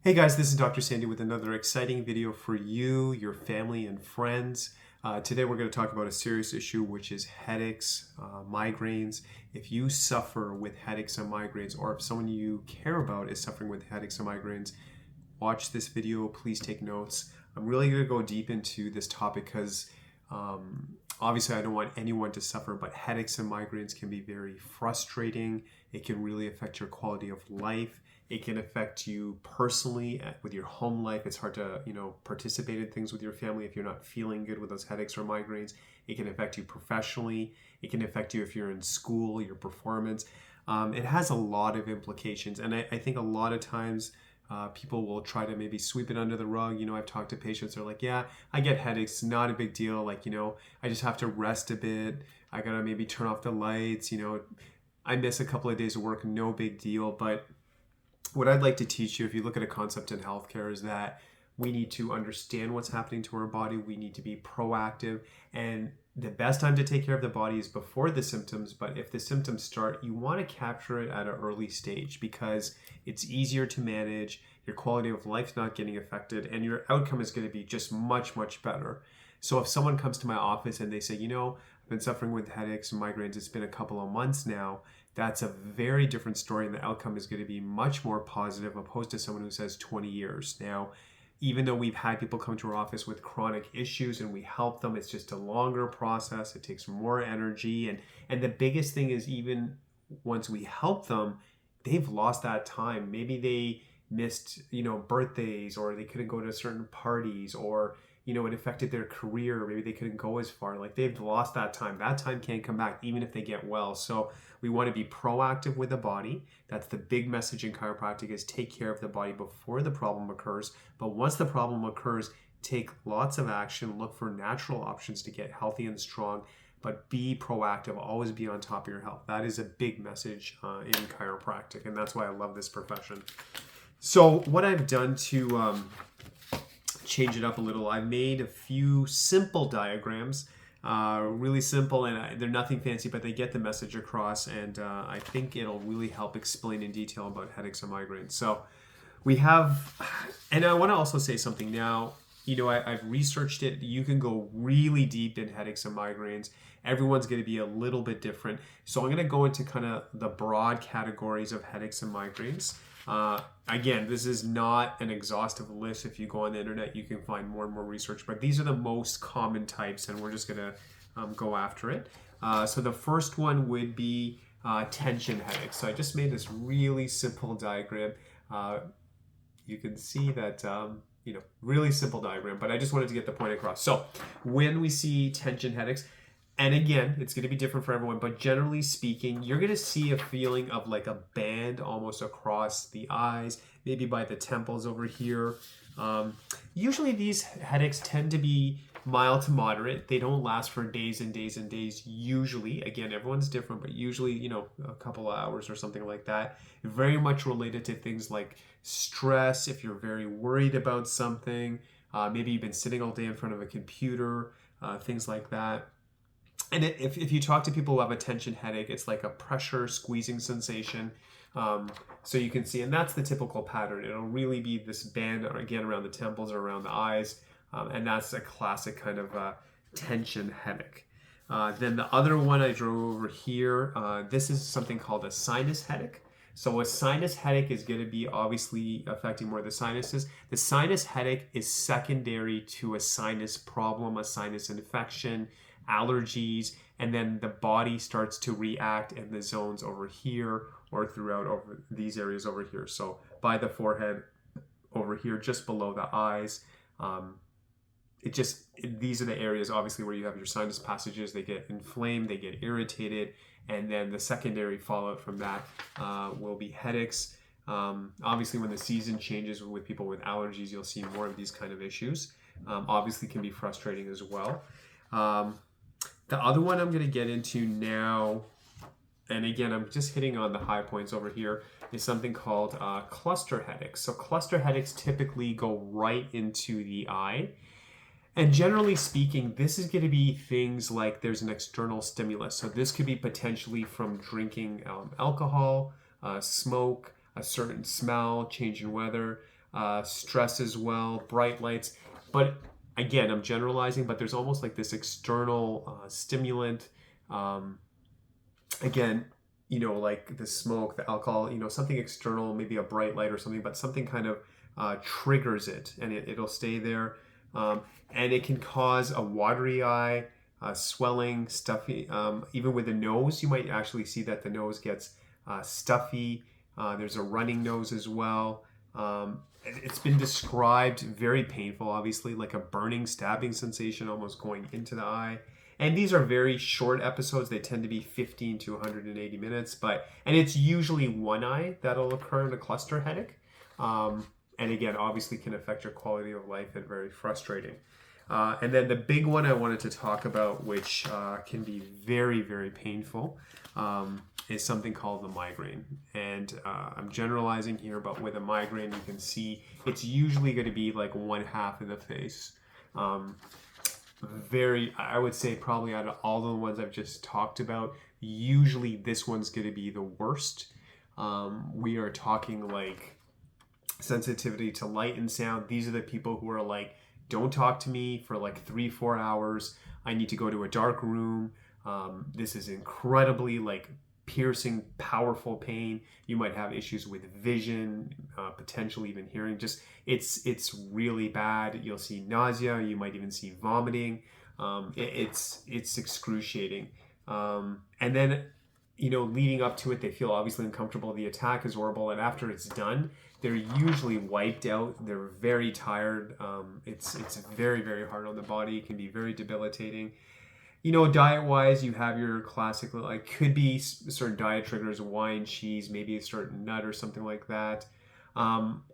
Hey guys, this is Dr. Sandy with another exciting video for you, your family, and friends. Today we're going to talk about a serious issue, which is headaches, migraines. If you suffer with headaches and migraines, or if someone you care about is suffering with headaches and migraines, watch this video. Please take notes. I'm really going to go deep into this topic because obviously I don't want anyone to suffer, but headaches and migraines can be very frustrating. It can really affect your quality of life. It can affect you personally with your home life. It's hard to, participate in things with your family if you're not feeling good with those headaches or migraines. It can affect you professionally. It can affect you if you're in school, your performance. It has a lot of implications. And I think a lot of times people will try to maybe sweep it under the rug. I've talked to patients who are like, yeah, I get headaches, not a big deal. I just have to rest a bit. I gotta maybe turn off the lights. I miss a couple of days of work, no big deal. But what I'd like to teach you, if you look at a concept in healthcare, is that we need to understand what's happening to our body. We need to be proactive. And the best time to take care of the body is before the symptoms. But if the symptoms start, you want to capture it at an early stage because it's easier to manage. Your quality of life's not getting affected, and your outcome is going to be just much, much better. So if someone comes to my office and they say, I've been suffering with headaches and migraines, it's been a couple of months now, that's a very different story, and the outcome is going to be much more positive opposed to someone who says 20 years. Now, even though we've had people come to our office with chronic issues and we help them, it's just a longer process. It takes more energy. And the biggest thing is, even once we help them, they've lost that time. Maybe they missed, birthdays, or they couldn't go to certain parties, or it affected their career. Maybe they couldn't go as far. Like, they've lost that time. That time can't come back, even if they get well. So we want to be proactive with the body. That's the big message in chiropractic, is take care of the body before the problem occurs. But once the problem occurs, take lots of action. Look for natural options to get healthy and strong. But be proactive. Always be on top of your health. That is a big message in chiropractic. And that's why I love this profession. So what I've done to change it up a little, I made a few simple diagrams, really simple, and they're nothing fancy, but they get the message across, and I think it'll really help explain in detail about headaches and migraines. So we have, and I want to also say something now. I've researched it. You can go really deep in headaches and migraines. Everyone's going to be a little bit different. So I'm going to go into kind of the broad categories of headaches and migraines. Again, this is not an exhaustive list. If you go on the internet, you can find more and more research, but these are the most common types, and we're just going to go after it. So the first one would be tension headaches. So I just made this really simple diagram. You can see that, really simple diagram, but I just wanted to get the point across. So when we see tension headaches, and again, it's going to be different for everyone, but generally speaking, you're going to see a feeling of like a band almost across the eyes, maybe by the temples over here. Usually these headaches tend to be mild to moderate. They don't last for days and days and days. Usually, again, everyone's different, but usually, a couple of hours or something like that. Very much related to things like stress. If you're very worried about something, maybe you've been sitting all day in front of a computer, things like that. And if you talk to people who have a tension headache, it's like a pressure squeezing sensation. So you can see, and that's the typical pattern. It'll really be this band, again, around the temples or around the eyes. And that's a classic kind of tension headache. Then the other one I drew over here, this is something called a sinus headache. So a sinus headache is going to be obviously affecting more of the sinuses. The sinus headache is secondary to a sinus problem, a sinus infection, allergies, and then the body starts to react in the zones over here or throughout over these areas over here. So by the forehead, over here, just below the eyes. These are the areas obviously where you have your sinus passages. They get inflamed, they get irritated, and then the secondary fallout from that will be headaches. Obviously, when the season changes with people with allergies, you'll see more of these kind of issues. Obviously can be frustrating as well. The other one I'm going to get into now, and again, I'm just hitting on the high points over here, is something called cluster headaches. So cluster headaches typically go right into the eye. And generally speaking, this is going to be things like there's an external stimulus. So this could be potentially from drinking alcohol, smoke, a certain smell, change in weather. stress as well, bright lights. But again, I'm generalizing, but there's almost like this external stimulant. Um, Again, like the smoke, the alcohol, something external, maybe a bright light or something, but something kind of triggers it, and it'll stay there. And it can cause a watery eye, swelling, stuffy. Even with the nose, you might actually see that the nose gets stuffy. There's a running nose as well. It's been described very painful, obviously, like a burning, stabbing sensation almost going into the eye. And these are very short episodes. They tend to be 15 to 180 minutes, and it's usually one eye that'll occur in a cluster headache. And again, obviously can affect your quality of life and very frustrating. And then the big one I wanted to talk about, which can be very, very painful, is something called the migraine. And I'm generalizing here, but with a migraine, you can see it's usually going to be like one half of the face. I would say probably out of all the ones I've just talked about, usually this one's going to be the worst. We are talking like sensitivity to light and sound. These are the people who are like, don't talk to me for like 3-4 hours. I need to go to a dark room. This is incredibly like piercing, powerful pain. You might have issues with vision, potentially even hearing. Just it's really bad. You'll see nausea. You might even see vomiting. It's excruciating. And then leading up to it, they feel obviously uncomfortable. The attack is horrible, and after it's done, they're usually wiped out. They're very tired. It's very, very hard on the body. It can be very debilitating. Diet-wise, you have your classic, like, could be certain diet triggers, wine, cheese, maybe a certain nut or something like that.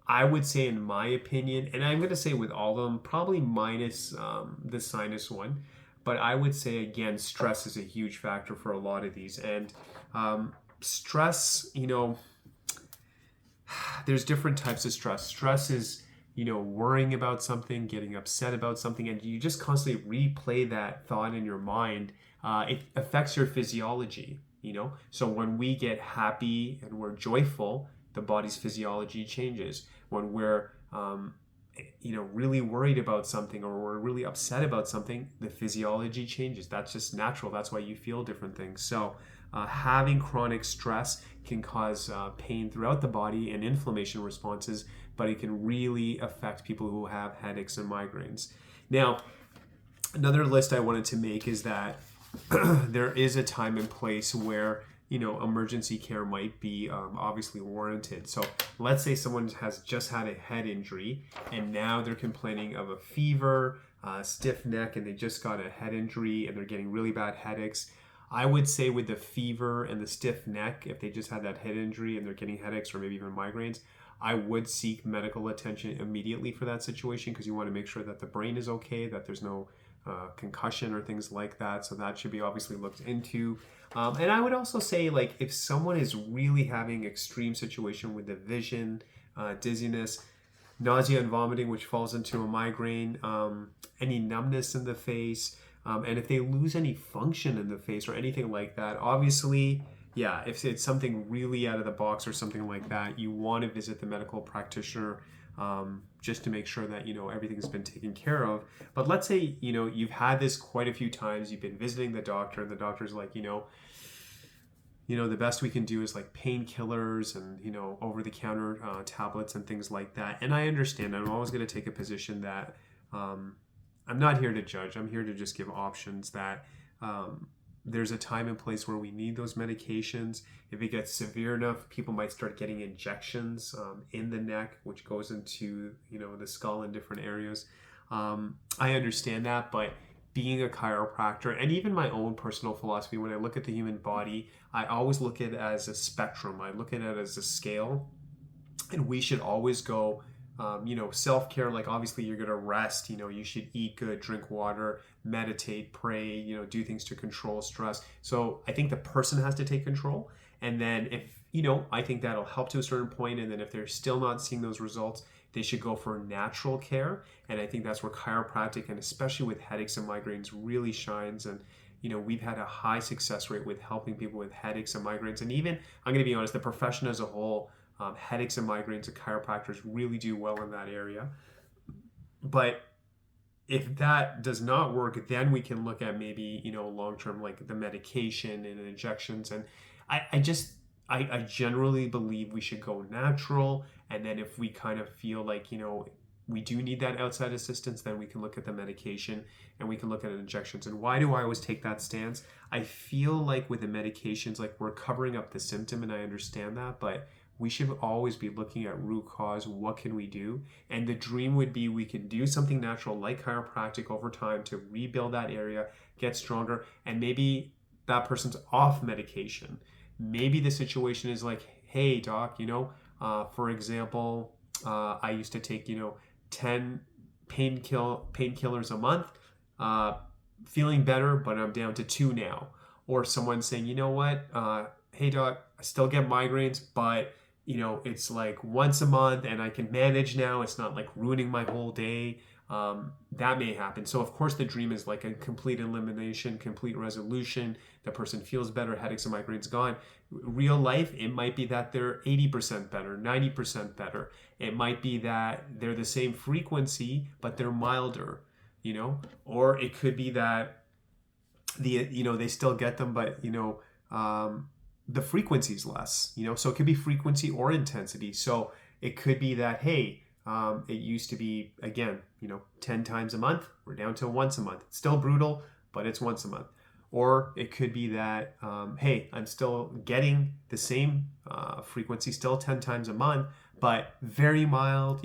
I would say, in my opinion, and I'm going to say with all of them, probably minus the sinus one, but I would say, again, stress is a huge factor for a lot of these. And stress, there's different types of stress. Stress is worrying about something, getting upset about something, and you just constantly replay that thought in your mind. It affects your physiology, So when we get happy and we're joyful, the body's physiology changes. When we're, really worried about something, or we're really upset about something, the physiology changes. That's just natural. That's why you feel different things. So having chronic stress can cause pain throughout the body and inflammation responses, but it can really affect people who have headaches and migraines. Now, another list I wanted to make is that there is a time and place where emergency care might be obviously warranted. So let's say someone has just had a head injury and now they're complaining of a fever, stiff neck, and they just got a head injury and they're getting really bad headaches. I would say with the fever and the stiff neck, if they just had that head injury and they're getting headaches or maybe even migraines, I would seek medical attention immediately for that situation, because you want to make sure that the brain is okay, that there's no concussion or things like that. So that should be obviously looked into. And I would also say, like, if someone is really having extreme situation with the vision, dizziness, nausea and vomiting, which falls into a migraine, any numbness in the face, and if they lose any function in the face or anything like that, obviously, yeah, if it's something really out of the box or something like that, you want to visit the medical practitioner just to make sure that, everything's been taken care of. But let's say, you've had this quite a few times, you've been visiting the doctor, and the doctor's like, the best we can do is like painkillers and, over-the-counter tablets and things like that. And I understand. I'm always going to take a position that I'm not here to judge. I'm here to just give options that there's a time and place where we need those medications. If it gets severe enough, people might start getting injections in the neck, which goes into, the skull in different areas. I understand that, but being a chiropractor, and even my own personal philosophy, when I look at the human body, I always look at it as a spectrum. I look at it as a scale, and we should always go, self-care, like obviously you're going to rest, you should eat good, drink water, meditate, pray, do things to control stress. So I think the person has to take control. And then if, I think that'll help to a certain point. And then if they're still not seeing those results, they should go for natural care. And I think that's where chiropractic, and especially with headaches and migraines, really shines. And, we've had a high success rate with helping people with headaches and migraines. And even, I'm going to be honest, the profession as a whole, Headaches and migraines, the chiropractors really do well in that area. But if that does not work, then we can look at maybe, long-term, like the medication and injections. And I generally believe we should go natural. And then if we kind of feel like, we do need that outside assistance, then we can look at the medication and we can look at injections. And why do I always take that stance? I feel like with the medications, like we're covering up the symptom, and I understand that, but we should always be looking at root cause. What can we do? And the dream would be we can do something natural like chiropractic over time to rebuild that area, get stronger, and maybe that person's off medication. Maybe the situation is like, hey, doc, for example, I used to take, 10 painkillers a month, feeling better, but I'm down to 2 now. Or someone saying, you know what, hey, doc, I still get migraines, but it's like once a month and I can manage now. It's not like ruining my whole day. That may happen. So of course the dream is like a complete elimination, complete resolution. The person feels better, headaches and migraines gone. Real life, it might be that they're 80% better, 90% better. It might be that they're the same frequency, but they're milder, or it could be that they still get them, but the frequency is less, so it could be frequency or intensity. So it could be that, hey, it used to be, again, 10 times a month. We're down to once a month. It's still brutal, but it's once a month. Or it could be that, hey, I'm still getting the same frequency, still 10 times a month, but very mild.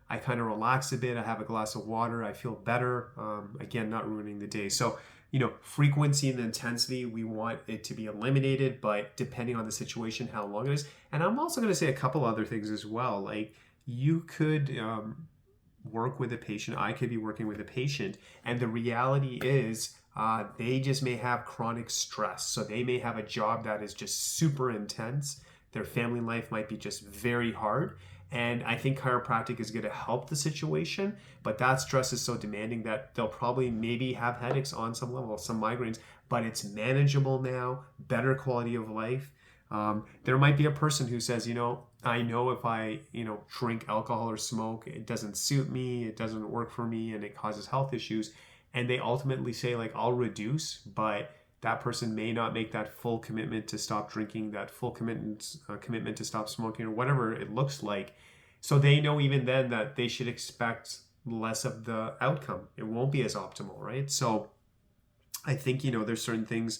I kind of relax a bit. I have a glass of water. I feel better. Again, not ruining the day. So, frequency and intensity, we want it to be eliminated, but depending on the situation, how long it is. And I'm also going to say a couple other things as well. Like you could work with a patient. I could be working with a patient. And the reality is they just may have chronic stress. So they may have a job that is just super intense. Their family life might be just very hard. And I think chiropractic is going to help the situation, but that stress is so demanding that they'll probably maybe have headaches on some level, some migraines, but it's manageable now, better quality of life. There might be a person who says, I know if I, drink alcohol or smoke, it doesn't suit me, it doesn't work for me, and it causes health issues. And they ultimately say, like, I'll reduce, but that person may not make that full commitment to stop drinking, that full commitment to stop smoking, or whatever it looks like. So they know even then that they should expect less of the outcome. It won't be as optimal, right? So I think, there's certain things,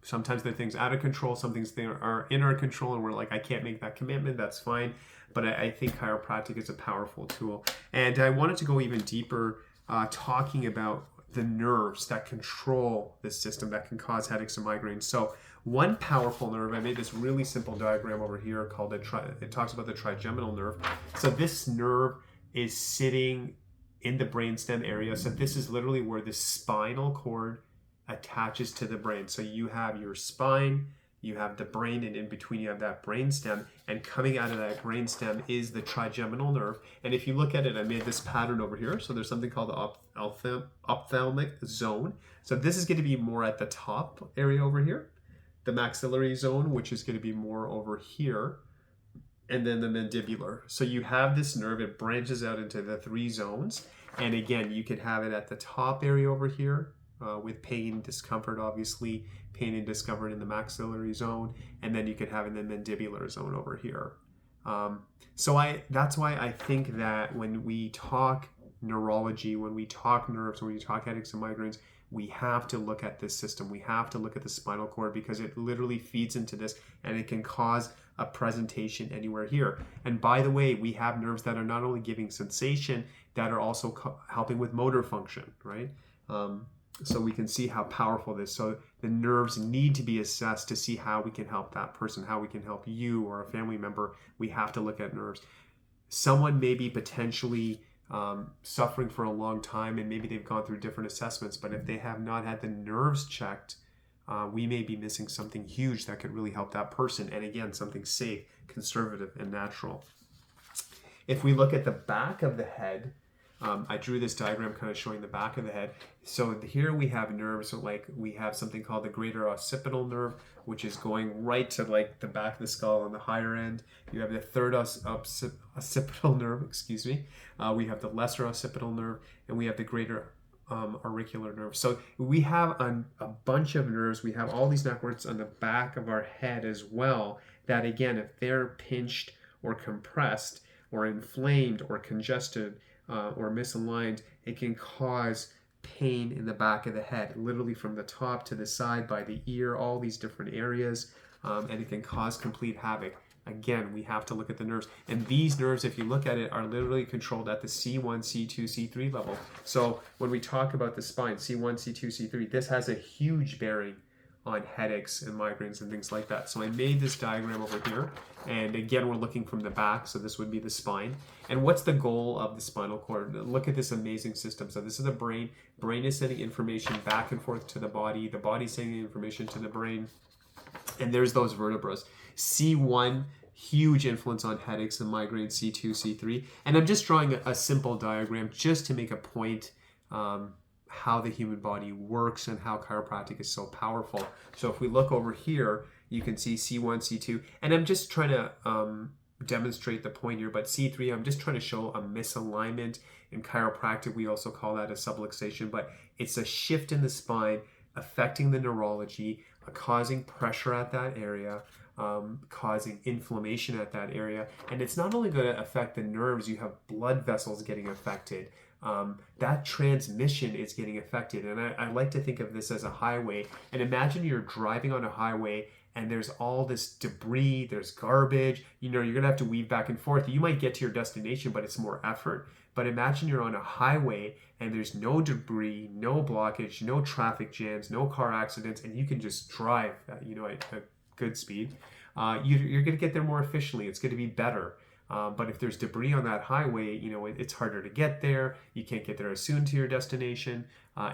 sometimes there are things out of control, some things they are in our control, and we're like, I can't make that commitment, that's fine. But I think chiropractic is a powerful tool. And I wanted to go even deeper, talking about the nerves that control this system that can cause headaches and migraines. So one powerful nerve, I made this really simple diagram over here called it talks about the trigeminal nerve. So this nerve is sitting in the brainstem area. So this is literally where the spinal cord attaches to the brain. So you have your spine, you have the brain, and in between you have that brainstem, and coming out of that brainstem is the trigeminal nerve. And if you look at it, I made this pattern over here. So there's something called the ophthalmic zone. So this is going to be more at the top area over here. The maxillary zone, which is going to be more over here, and then the mandibular. So you have this nerve, it branches out into the 3 zones. And again, you could have it at the top area over here, with pain, discomfort, obviously, pain and discomfort in the maxillary zone, and then you could have it in the mandibular zone over here. That's why I think that when we talk neurology, when we talk nerves, when we talk headaches and migraines, we have to look at this system. We have to look at the spinal cord because it literally feeds into this, and it can cause a presentation anywhere here. And by the way, we have nerves that are not only giving sensation, that are also helping with motor function, right? So we can see how powerful this is. So the nerves need to be assessed to see how we can help that person, how we can help you or a family member. We have to look at nerves. Someone may be potentially suffering for a long time, and maybe they've gone through different assessments, but if they have not had the nerves checked, we may be missing something huge that could really help that person. And again, something safe, conservative, and natural. If we look at the back of the head, I drew this diagram kind of showing the back of the head. So here we have nerves, so like we have something called the greater occipital nerve, which is going right to like the back of the skull on the higher end. You have the third occipital nerve, excuse me. We have the lesser occipital nerve, and we have the greater auricular nerve. So we have a bunch of nerves. We have all these networks on the back of our head as well, that again, if they're pinched or compressed or inflamed or congested or misaligned, it can cause pain in the back of the head, literally from the top to the side, by the ear, all these different areas, and it can cause complete havoc. Again, we have to look at the nerves. And these nerves, if you look at it, are literally controlled at the C1, C2, C3 level. So when we talk about the spine, C1, C2, C3, this has a huge bearing on headaches and migraines and things like that. So I made this diagram over here. And again, we're looking from the back. So this would be the spine. And what's the goal of the spinal cord? Look at this amazing system. So this is the brain. Brain is sending information back and forth to the body. The body's sending information to the brain. And there's those vertebrae. C1, huge influence on headaches and migraines, C2, C3. And I'm just drawing a simple diagram just to make a point how the human body works and how chiropractic is so powerful. So if we look over here, you can see C1, C2. And I'm just trying to demonstrate the point here, but C3, I'm just trying to show a misalignment. In chiropractic, we also call that a subluxation, but it's a shift in the spine affecting the neurology, causing pressure at that area, causing inflammation at that area. And it's not only going to affect the nerves, you have blood vessels getting affected. That transmission is getting affected. And I like to think of this as a highway. And imagine you're driving on a highway and there's all this debris, there's garbage, you know, you're going to have to weave back and forth. You might get to your destination, but it's more effort. But imagine you're on a highway and there's no debris, no blockage, no traffic jams, no car accidents, and you can just drive, at a good speed. You're going to get there more efficiently. It's going to be better. But if there's debris on that highway, it's harder to get there. You can't get there as soon to your destination.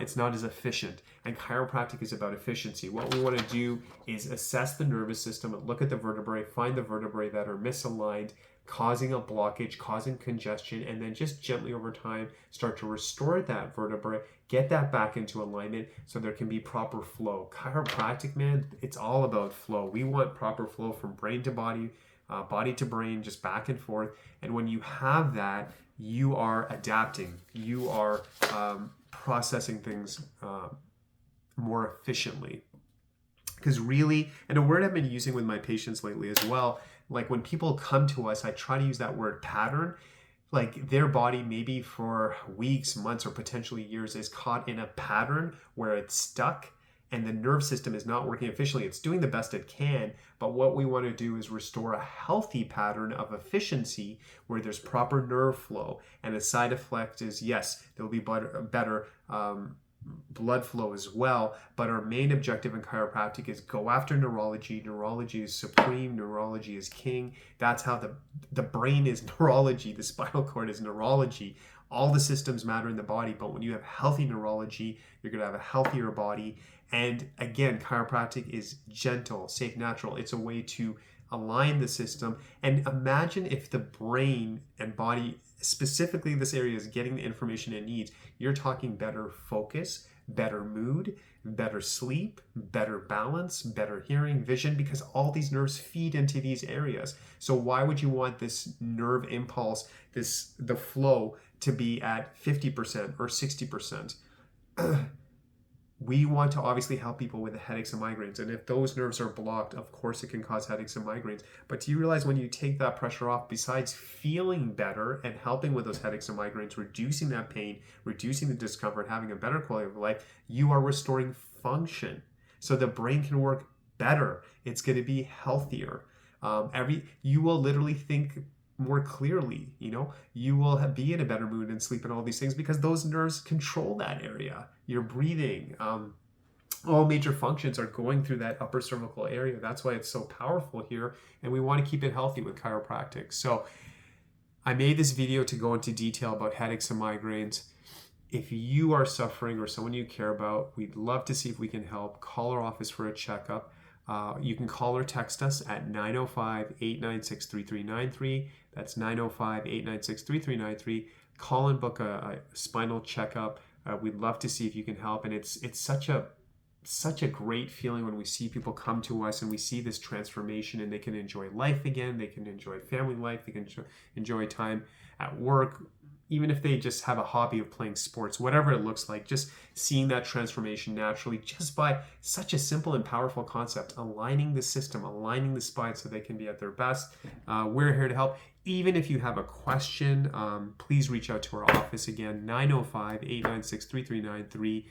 It's not as efficient. And chiropractic is about efficiency. What we want to do is assess the nervous system and look at the vertebrae, find the vertebrae that are misaligned, causing a blockage, causing congestion, and then just gently over time start to restore that vertebrae, get that back into alignment so there can be proper flow. Chiropractic, man, it's all about flow. We want proper flow from brain to body, body to brain, just back and forth. And when you have that, you are adapting. You are processing things more efficiently. Because really, and a word I've been using with my patients lately as well, like when people come to us, I try to use that word pattern. Like their body maybe for weeks, months, or potentially years is caught in a pattern where it's stuck and the nerve system is not working efficiently. It's doing the best it can, but what we want to do is restore a healthy pattern of efficiency where there's proper nerve flow. And a side effect is, yes, there'll be better blood flow as well, but our main objective in chiropractic is go after neurology. Neurology is supreme. Neurology is king. That's how the brain is neurology. The spinal cord is neurology. All the systems matter in the body, but when you have healthy neurology, you're going to have a healthier body. And again, chiropractic is gentle, safe, natural. It's a way to align the system. And imagine if the brain and body, specifically this area, is getting the information it needs. You're talking better focus, better mood, better sleep, better balance, better hearing, vision, because all these nerves feed into these areas. So why would you want this nerve impulse, the flow, to be at 50% or 60%? We want to obviously help people with the headaches and migraines. And if those nerves are blocked, of course it can cause headaches and migraines. But do you realize when you take that pressure off, besides feeling better and helping with those headaches and migraines, reducing that pain, reducing the discomfort, having a better quality of life, you are restoring function. So the brain can work better. It's going to be healthier. You will literally think more clearly, you will be in a better mood and sleep and all these things because those nerves control that area. Your breathing, all major functions are going through that upper cervical area. That's why it's so powerful here, and we want to keep it healthy with chiropractic. So I made this video to go into detail about headaches and migraines. If you are suffering or someone you care about, we'd love to see if we can help. Call our office for a checkup. You can call or text us at 905-896-3393. That's 905-896-3393. call and book a spinal checkup. We'd love to see if you can help. And it's such a great feeling when we see people come to us and we see this transformation, and they can enjoy life again, they can enjoy family life, they can enjoy time at work, even if they just have a hobby of playing sports, whatever it looks like. Just seeing that transformation naturally, just by such a simple and powerful concept, aligning the system, aligning the spine so they can be at their best. We're here to help. Even if you have a question, please reach out to our office. Again, 905-896-3393.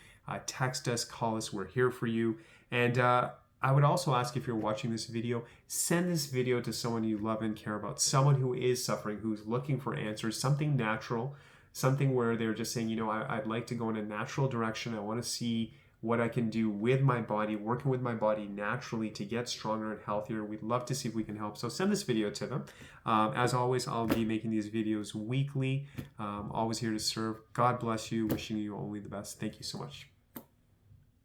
Text us, call us, we're here for you. And I would also ask, if you're watching this video, send this video to someone you love and care about, someone who is suffering, who's looking for answers, something natural, something where they're just saying, I'd like to go in a natural direction. I want to see what I can do with my body, working with my body naturally to get stronger and healthier. We'd love to see if we can help. So send this video to them. As always, I'll be making these videos weekly. Always here to serve. God bless you. Wishing you only the best. Thank you so much.